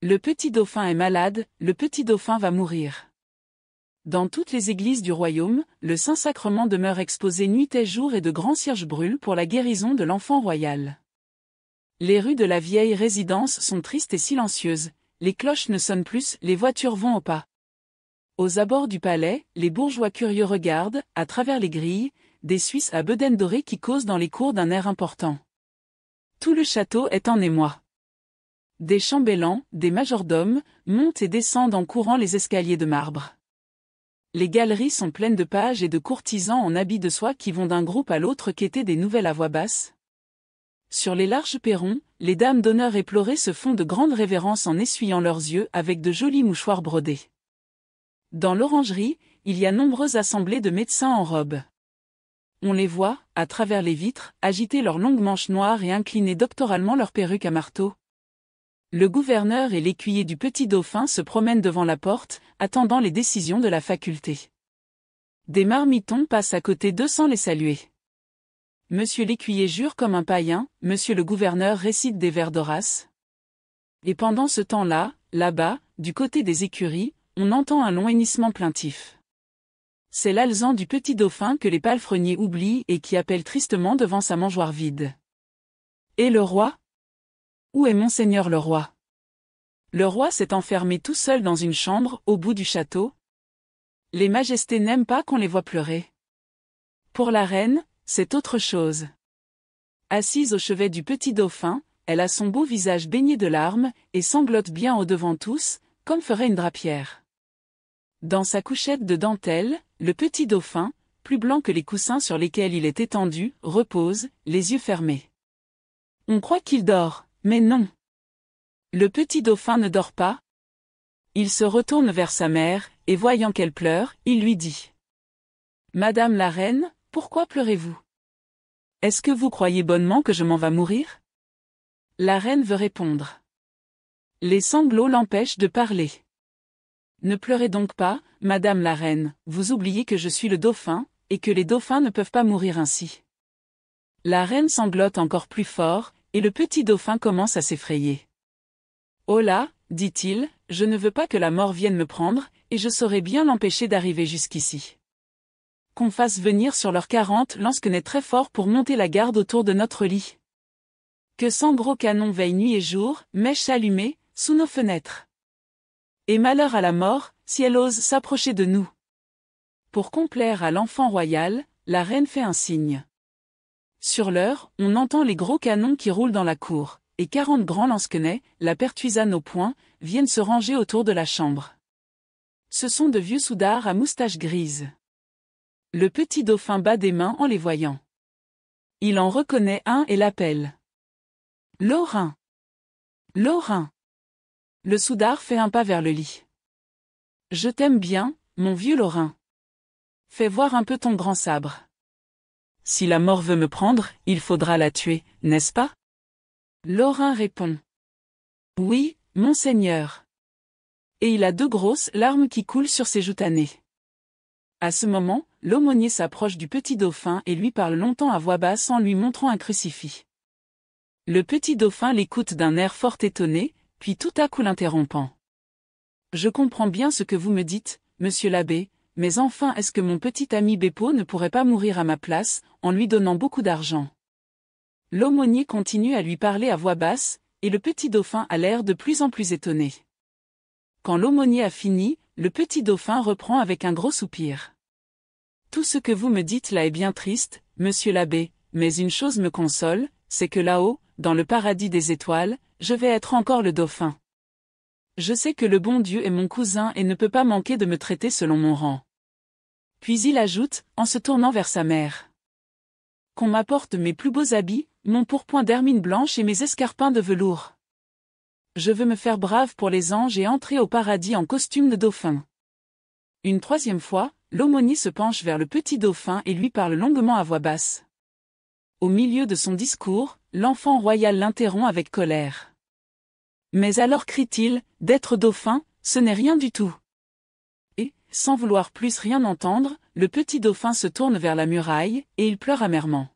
Le petit dauphin est malade, le petit dauphin va mourir. Dans toutes les églises du royaume, le Saint-Sacrement demeure exposé nuit et jour et de grands cierges brûlent pour la guérison de l'enfant royal. Les rues de la vieille résidence sont tristes et silencieuses, les cloches ne sonnent plus, les voitures vont au pas. Aux abords du palais, les bourgeois curieux regardent, à travers les grilles, des Suisses à bedaine dorée qui causent dans les cours d'un air important. Tout le château est en émoi. Des chambellans, des majordomes, montent et descendent en courant les escaliers de marbre. Les galeries sont pleines de pages et de courtisans en habits de soie qui vont d'un groupe à l'autre quêter des nouvelles à voix basse. Sur les larges perrons, les dames d'honneur éplorées se font de grandes révérences en essuyant leurs yeux avec de jolis mouchoirs brodés. Dans l'orangerie, il y a nombreuses assemblées de médecins en robe. On les voit, à travers les vitres, agiter leurs longues manches noires et incliner doctoralement leurs perruques à marteau. Le gouverneur et l'écuyer du petit dauphin se promènent devant la porte, attendant les décisions de la faculté. Des marmitons passent à côté d'eux sans les saluer. Monsieur l'écuyer jure comme un païen, monsieur le gouverneur récite des vers d'Horace. Et pendant ce temps-là, là-bas, du côté des écuries, on entend un long hennissement plaintif. C'est l'alezan du petit dauphin que les palefreniers oublient et qui appelle tristement devant sa mangeoire vide. Et le roi ? Où est monseigneur le roi ? Le roi s'est enfermé tout seul dans une chambre, au bout du château. Les majestés n'aiment pas qu'on les voie pleurer. Pour la reine, c'est autre chose. Assise au chevet du petit dauphin, elle a son beau visage baigné de larmes, et sanglote bien au-devant tous, comme ferait une drapière. Dans sa couchette de dentelle, le petit dauphin, plus blanc que les coussins sur lesquels il est étendu, repose, les yeux fermés. On croit qu'il dort, mais non. Le petit dauphin ne dort pas. Il se retourne vers sa mère, et voyant qu'elle pleure, il lui dit. « Madame la reine, pourquoi pleurez-vous? Est-ce que vous croyez bonnement que je m'en vas mourir ?» La reine veut répondre. Les sanglots l'empêchent de parler. « Ne pleurez donc pas, madame la reine, vous oubliez que je suis le dauphin, et que les dauphins ne peuvent pas mourir ainsi. » La reine sanglote encore plus fort, et le petit dauphin commence à s'effrayer. « Oh là, dit-il, je ne veux pas que la mort vienne me prendre, et je saurais bien l'empêcher d'arriver jusqu'ici. Qu'on fasse venir sur leurs 40 lansquenets très forts pour monter la garde autour de notre lit. Que 100 gros canons veillent nuit et jour, mèches allumées, sous nos fenêtres. Et malheur à la mort, si elle ose s'approcher de nous. » Pour complaire à l'enfant royal, la reine fait un signe. Sur l'heure, on entend les gros canons qui roulent dans la cour, et 40 grands lansquenets, la pertuisane au poing, viennent se ranger autour de la chambre. Ce sont de vieux soudards à moustaches grises. Le petit dauphin bat des mains en les voyant. Il en reconnaît un et l'appelle. « Lorrain ! Lorrain !» Le soudard fait un pas vers le lit. « Je t'aime bien, mon vieux Lorrain. Fais voir un peu ton grand sabre. Si la mort veut me prendre, il faudra la tuer, n'est-ce pas ?» Lorrain répond. « Oui, monseigneur. » Et il a 2 grosses larmes qui coulent sur ses joues tannées. À ce moment, l'aumônier s'approche du petit dauphin et lui parle longtemps à voix basse en lui montrant un crucifix. Le petit dauphin l'écoute d'un air fort étonné, puis tout à coup l'interrompant. « Je comprends bien ce que vous me dites, monsieur l'abbé, mais enfin est-ce que mon petit ami Beppo ne pourrait pas mourir à ma place, en lui donnant beaucoup d'argent ?» L'aumônier continue à lui parler à voix basse, et le petit dauphin a l'air de plus en plus étonné. Quand l'aumônier a fini, le petit dauphin reprend avec un gros soupir. « Tout ce que vous me dites là est bien triste, monsieur l'abbé, mais une chose me console, c'est que là-haut, dans le paradis des étoiles, je vais être encore le dauphin. Je sais que le bon Dieu est mon cousin et ne peut pas manquer de me traiter selon mon rang. » Puis il ajoute, en se tournant vers sa mère. « Qu'on m'apporte mes plus beaux habits, mon pourpoint d'hermine blanche et mes escarpins de velours. Je veux me faire brave pour les anges et entrer au paradis en costume de dauphin. » Une 3e fois, l'aumônier se penche vers le petit dauphin et lui parle longuement à voix basse. Au milieu de son discours, l'enfant royal l'interrompt avec colère. « Mais alors crie-t-il, d'être dauphin, ce n'est rien du tout. » Et, sans vouloir plus rien entendre, le petit dauphin se tourne vers la muraille, et il pleure amèrement.